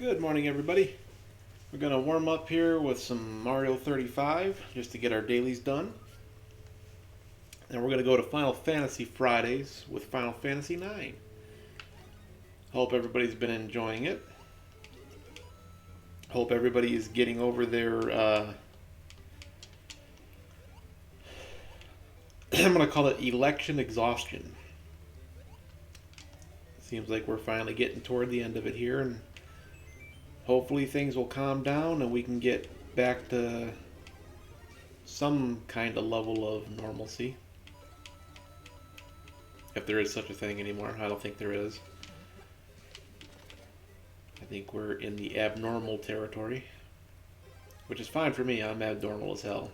Good morning, everybody. We're going to warm up here with some Mario 35 just to get our dailies done. And we're going to go to Final Fantasy Fridays with Final Fantasy 9. Hope everybody's been enjoying it. Hope everybody is getting over their, I'm going to call it election exhaustion. Seems like we're finally getting toward the end of it here, and hopefully things will calm down and we can get back to some kind of level of normalcy. If there is such a thing anymore. I don't think there is. I think we're in the abnormal territory, which is fine for me. I'm abnormal as hell.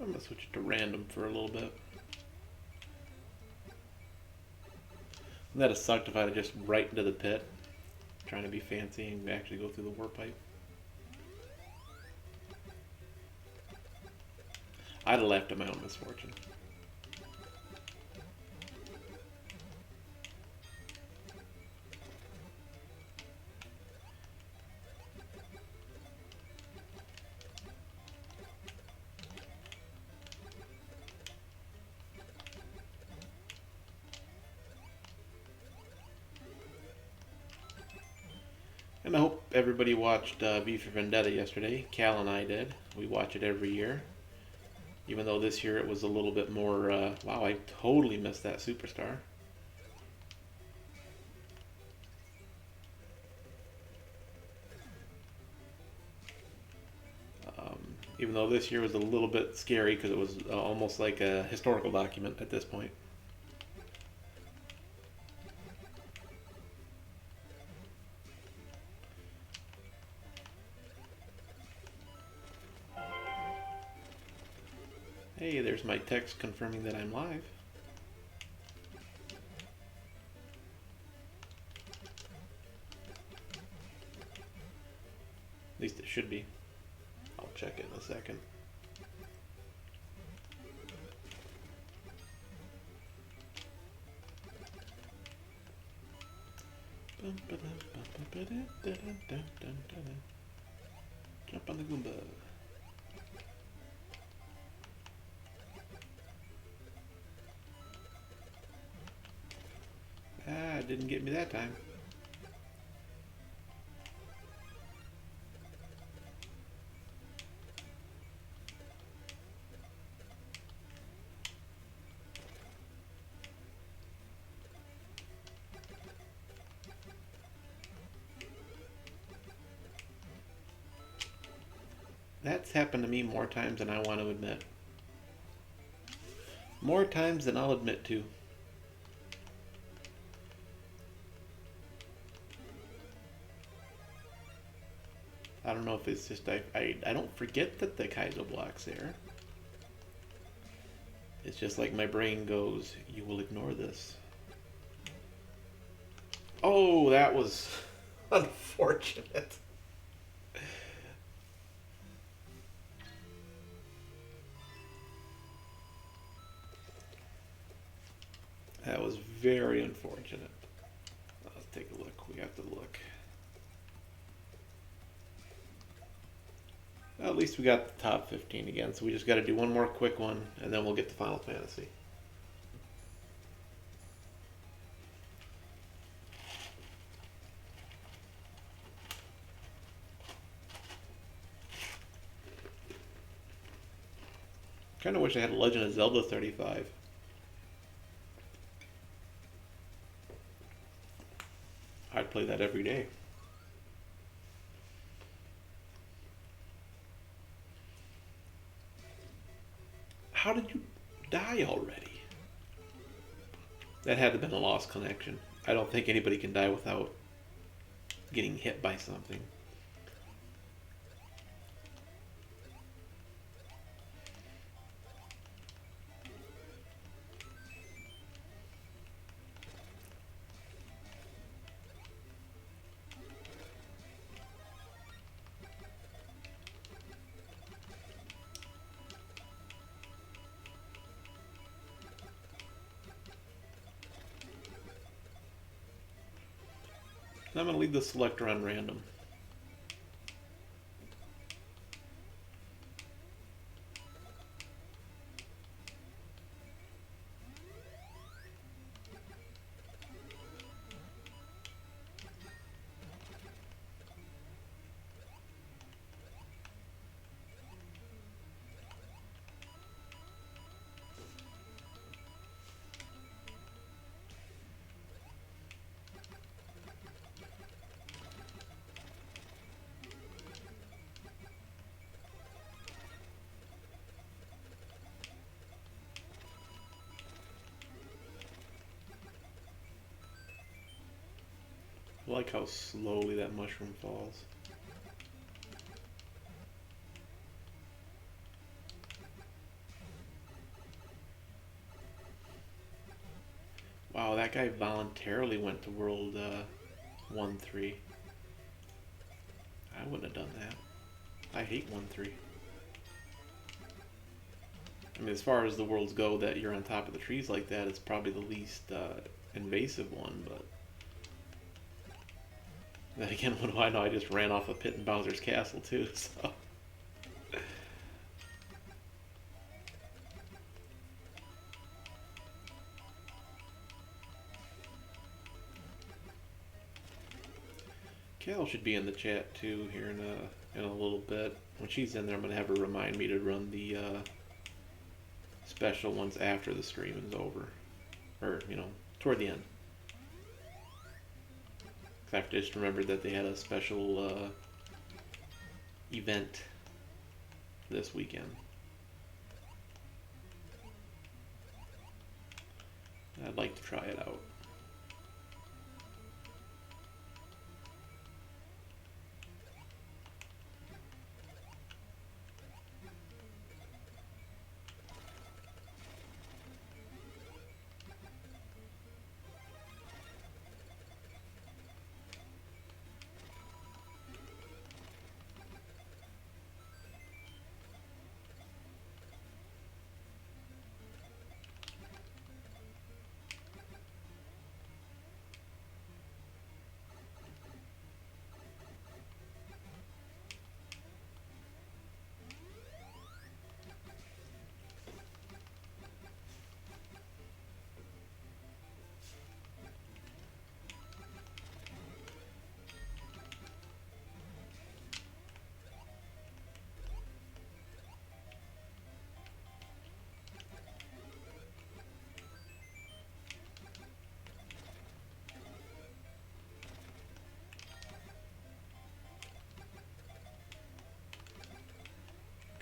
I'm going to switch it to random for a little bit. That'd have sucked if I'd have just right into the pit, trying to be fancy and actually go through the warp pipe. I'd have laughed at my own misfortune. And I hope everybody watched V for Vendetta yesterday. Cal and I did. We watch it every year. Even though this year it was a little bit more, wow, I totally missed that superstar. Even though this year was a little bit scary because it was almost like a historical document at this point. Hey, there's my text confirming that I'm live. At least it should be. I'll check it in a second. Jump on the Goomba. Ah, it didn't get me that time. That's happened to me more times than I want to admit. More times than I'll admit to. I don't know if it's just I don't forget that the Kaizo block's there. It's just like my brain goes, you will ignore this. Oh, that was unfortunate. That was very unfortunate. Let's take a look. We have to look. Well, at least we got the top 15 again, so we just got to do one more quick one, and then we'll get to Final Fantasy. Kind of wish I had a Legend of Zelda 35. I'd play that every day. How did you die already? That had to have been a lost connection. I don't think anybody can die without getting hit by something. And I'm going to leave the selector on random. I like how slowly that mushroom falls. Wow, that guy voluntarily went to World 1-3. I wouldn't have done that. I hate 1-3. I mean, as far as the worlds go that you're on top of the trees like that, it's probably the least invasive one, but... Then again, what do I know? I just ran off a pit in Bowser's Castle, too, so... Cal should be in the chat, too, here in a little bit. When she's in there, I'm going to have her remind me to run the special ones after the stream is over. Or, you know, toward the end. I just remembered that they had a special event this weekend. I'd like to try it out.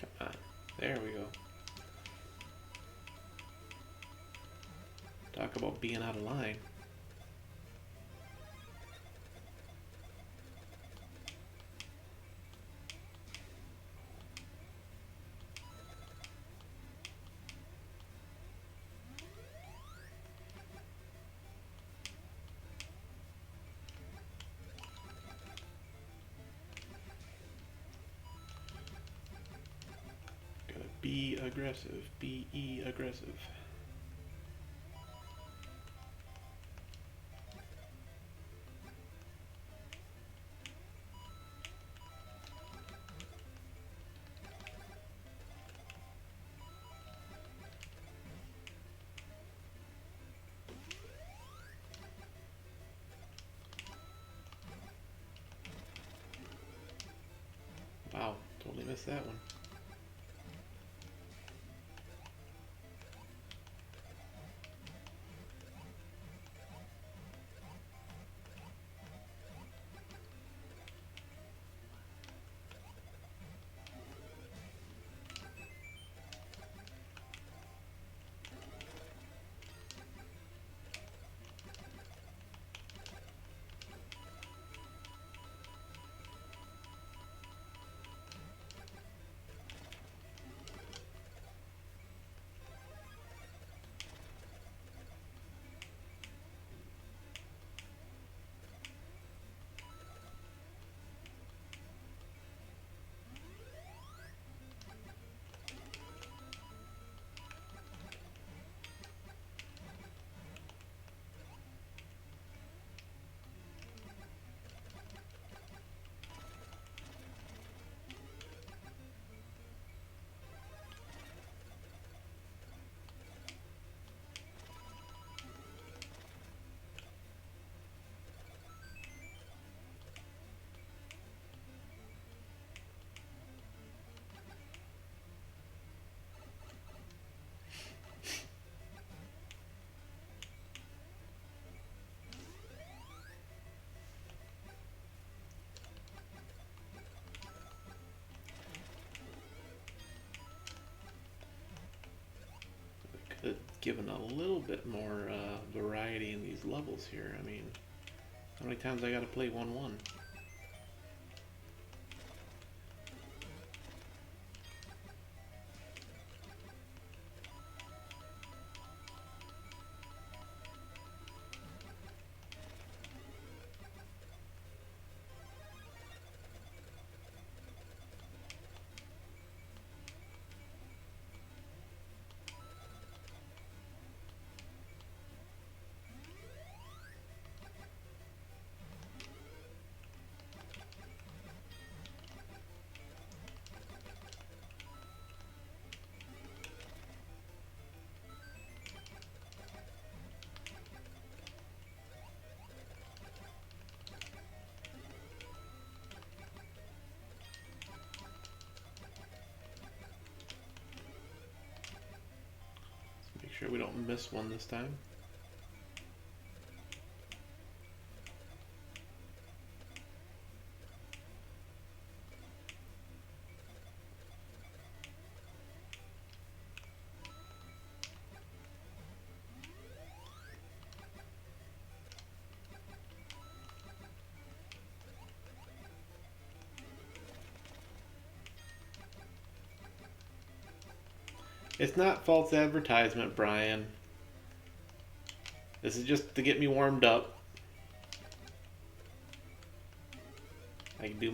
Come on. There we go. Talk about being out of line. Gotta be aggressive. Be aggressive. Wow, totally missed that one. given a little bit more variety in these levels here. I mean, how many times I got to play 1-1? Make sure we don't miss one this time. It's not false advertisement, Brian. This is just to get me warmed up. I can do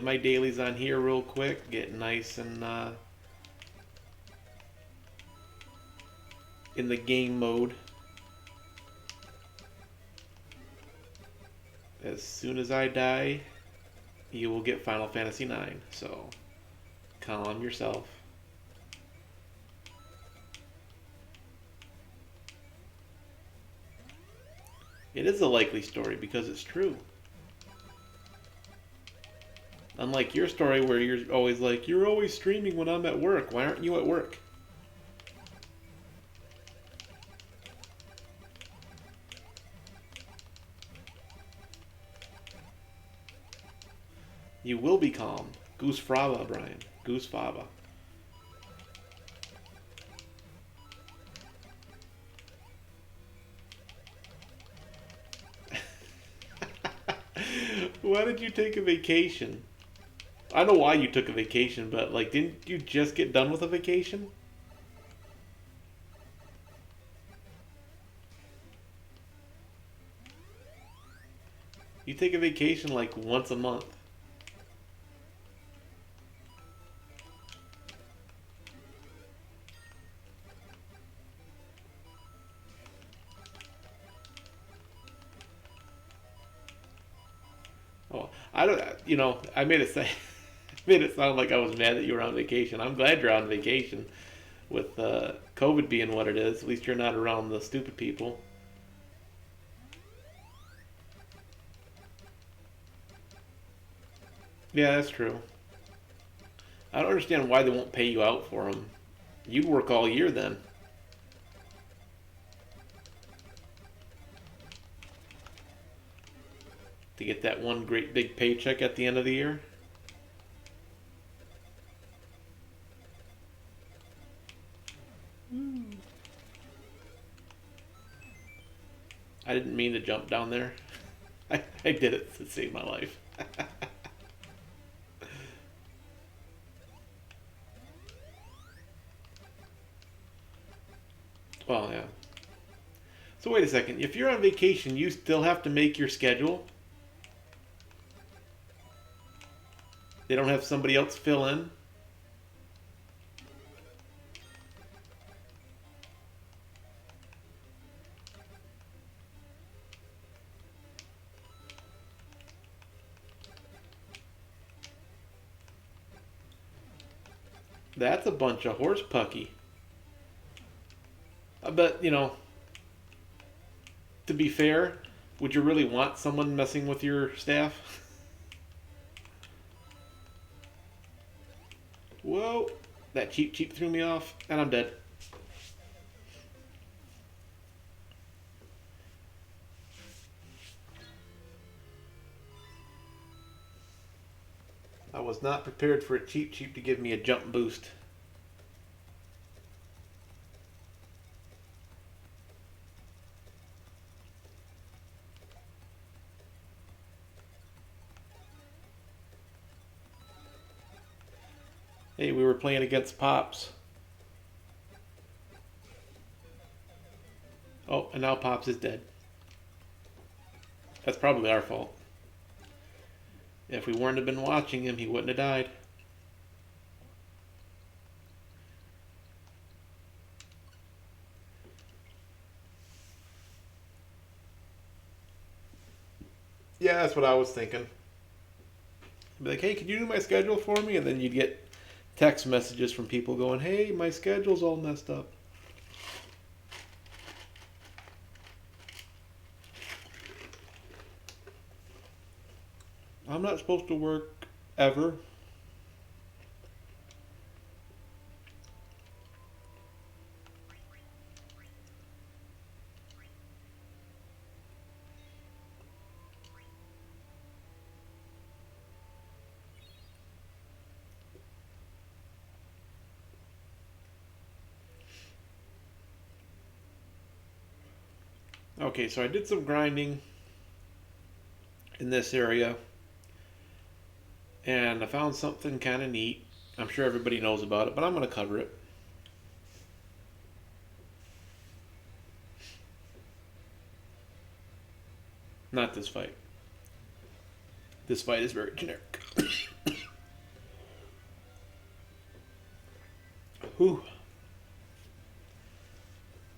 my dailies on here real quick, get nice and in the game mode. As soon as I die, you will get Final Fantasy IX. So calm yourself. It is a likely story because it's true. Unlike your story where you're always like, you're always streaming when I'm at work. Why aren't you at work? You will be calm. Goose Fraba, Brian. Goose Fava. Why did you take a vacation? I know why you took a vacation, but like, didn't you just get done with a vacation? You take a vacation like once a month. Oh, I don't. I made it say, made it sound like I was mad that you were on vacation. I'm glad you're on vacation, with COVID being what it is. At least you're not around the stupid people. Yeah, that's true. I don't understand why they won't pay you out for them. You'd work all year then. To get that one great big paycheck at the end of the year. I didn't mean to jump down there. I did it to save my life. Well, yeah. So wait a second. If you're on vacation, you still have to make your schedule? They don't have somebody else fill in? That's a bunch of horse pucky. But, to be fair, would you really want someone messing with your staff? Whoa, that cheap threw me off, and I'm dead. I was not prepared for a cheap to give me a jump boost. Hey, we were playing against Pops. Oh, and now Pops is dead. That's probably our fault. If we weren't have been watching him, he wouldn't have died. Yeah, that's what I was thinking. Be like, hey, can you do my schedule for me? And then you'd get text messages from people going, hey, my schedule's all messed up. I'm not supposed to work ever. Okay, so I did some grinding in this area, and I found something kind of neat. I'm sure everybody knows about it, but I'm going to cover it. Not this fight. This fight is very generic. Whew.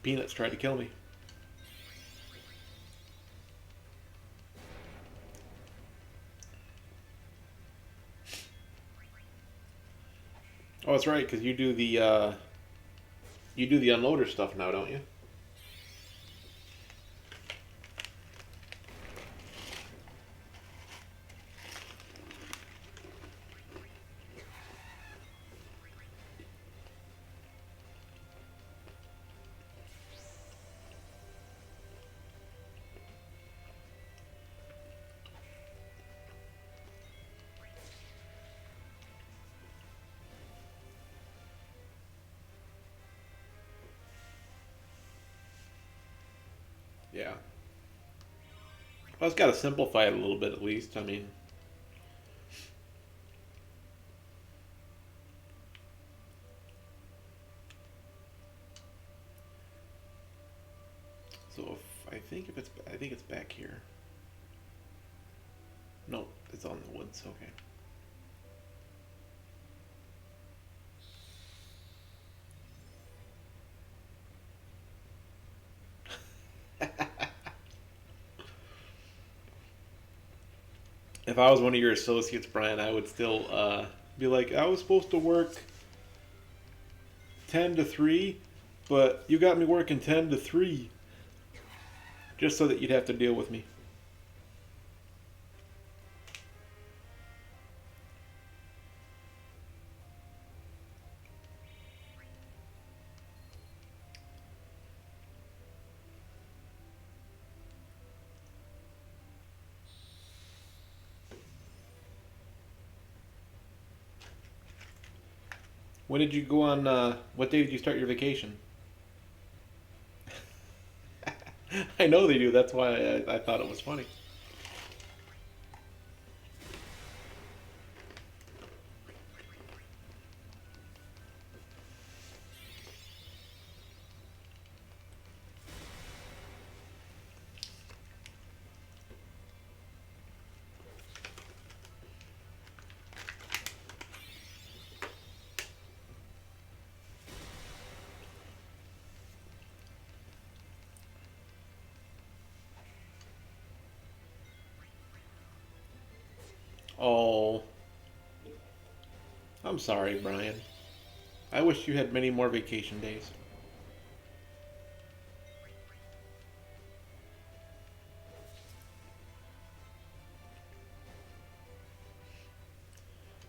Peanuts tried to kill me. Oh, that's right, because you do the unloader stuff now, don't you? Yeah. Well, it's got to simplify it a little bit at least. I mean, so if I think it's back here. No, it's on the woods. Okay. If I was one of your associates, Brian, I would still be like, I was supposed to work 10 to 3, but you got me working 10 to 3. Just so that you'd have to deal with me. When did you go on, what day did you start your vacation? I know they do, that's why I thought it was funny. Oh, I'm sorry, Brian. I wish you had many more vacation days.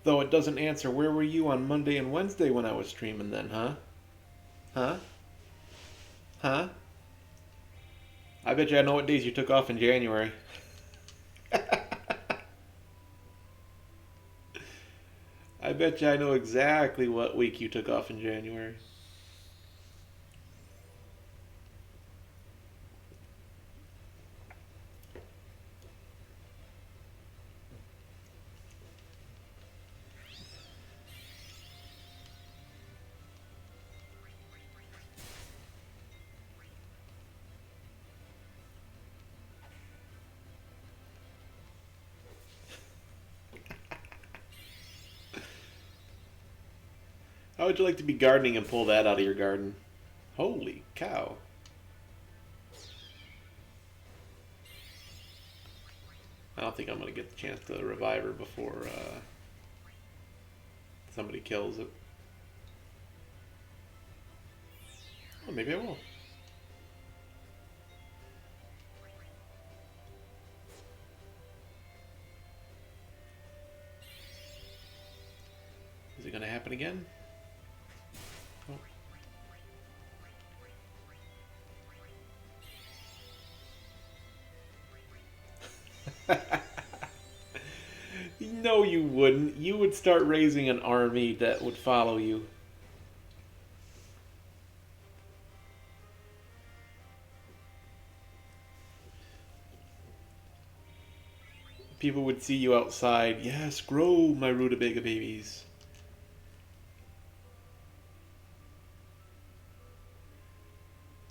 Though it doesn't answer, where were you on Monday and Wednesday when I was streaming then, huh? Huh? Huh? I bet you I know what days you took off in January. I bet you I know exactly what week you took off in January. would you like to be gardening and pull that out of your garden? Holy cow. I don't think I'm going to get the chance to revive her before somebody kills it. Well, maybe I will. Is it going to happen again? Oh. No, you wouldn't. You would start raising an army that would follow you. People would see you outside. Yes, grow, my rutabaga babies.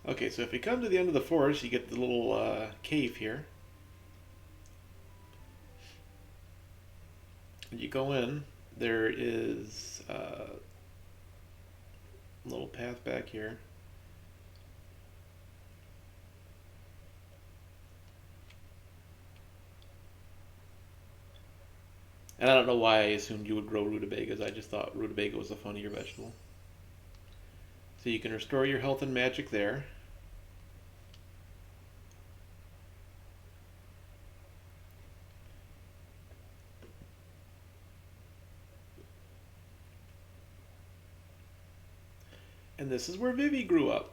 Okay, so if you come to the end of the forest, you get the little cave here. And you go in. There is a little path back here. And I don't know why I assumed you would grow rutabagas. I just thought rutabaga was a funnier vegetable. So you can restore your health and magic there. And this is where Vivi grew up.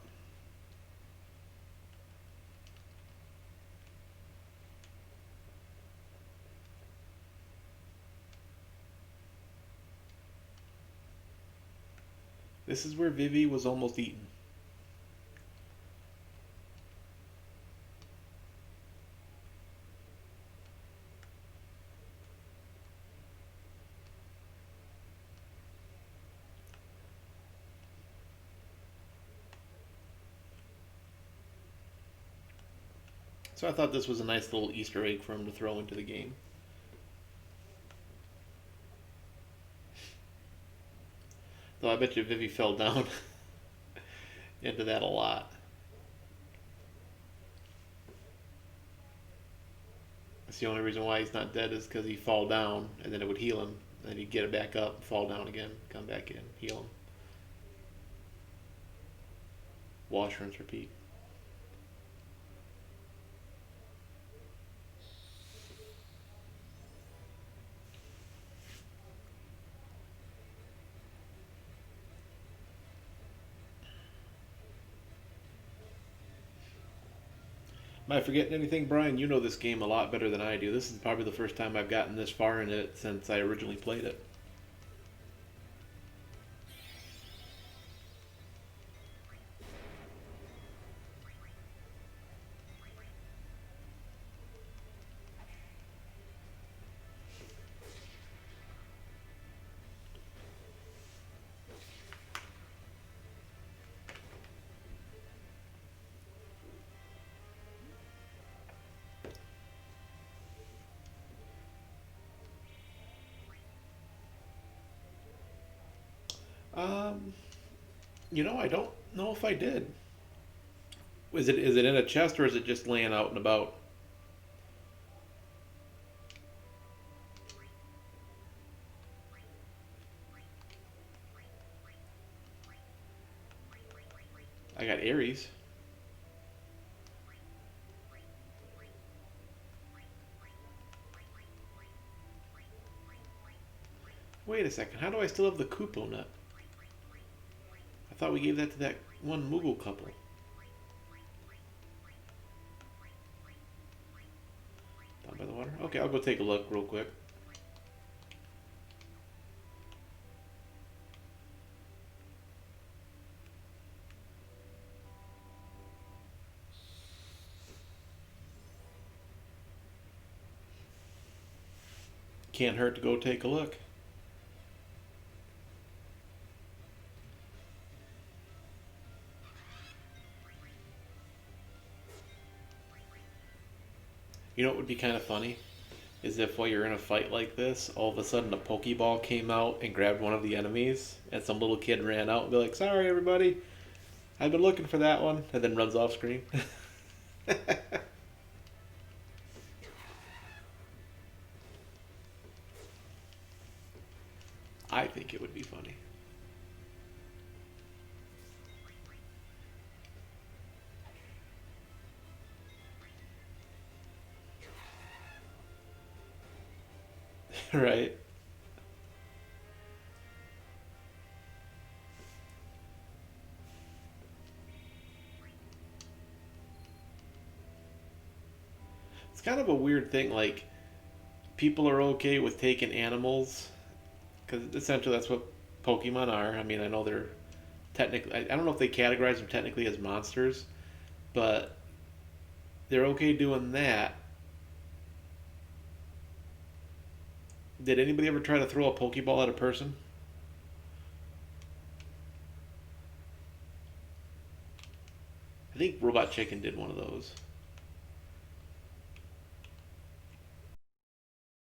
This is where Vivi was almost eaten. So I thought this was a nice little Easter egg for him to throw into the game. Though I bet you Vivi fell down into that a lot. That's the only reason why he's not dead is because he'd fall down and then it would heal him. Then he'd get it back up, fall down again, come back in, heal him. Wash, rinse, repeat. Am I forgetting anything, Brian? You know this game a lot better than I do. This is probably the first time I've gotten this far in it since I originally played it. Um, I don't know if I did. Is it in a chest or is it just laying out and about? I got Aries. Wait a second. How do I still have the Kupo nut? I thought we gave that to that one Moogle couple. Down by the water? Okay, I'll go take a look real quick. Can't hurt to go take a look. You know what would be kind of funny? is if while you're in a fight like this, all of a sudden a Pokeball came out and grabbed one of the enemies, and some little kid ran out and be like, "Sorry, everybody, I've been looking for that one," and then runs off screen. I think it would be funny. Right? It's kind of a weird thing. Like, people are okay with taking animals because essentially that's what Pokemon are. I mean, I know they're technically, I don't know if they categorize them technically as monsters, but they're okay doing that. Did anybody ever try to throw a Pokeball at a person? I think Robot Chicken did one of those.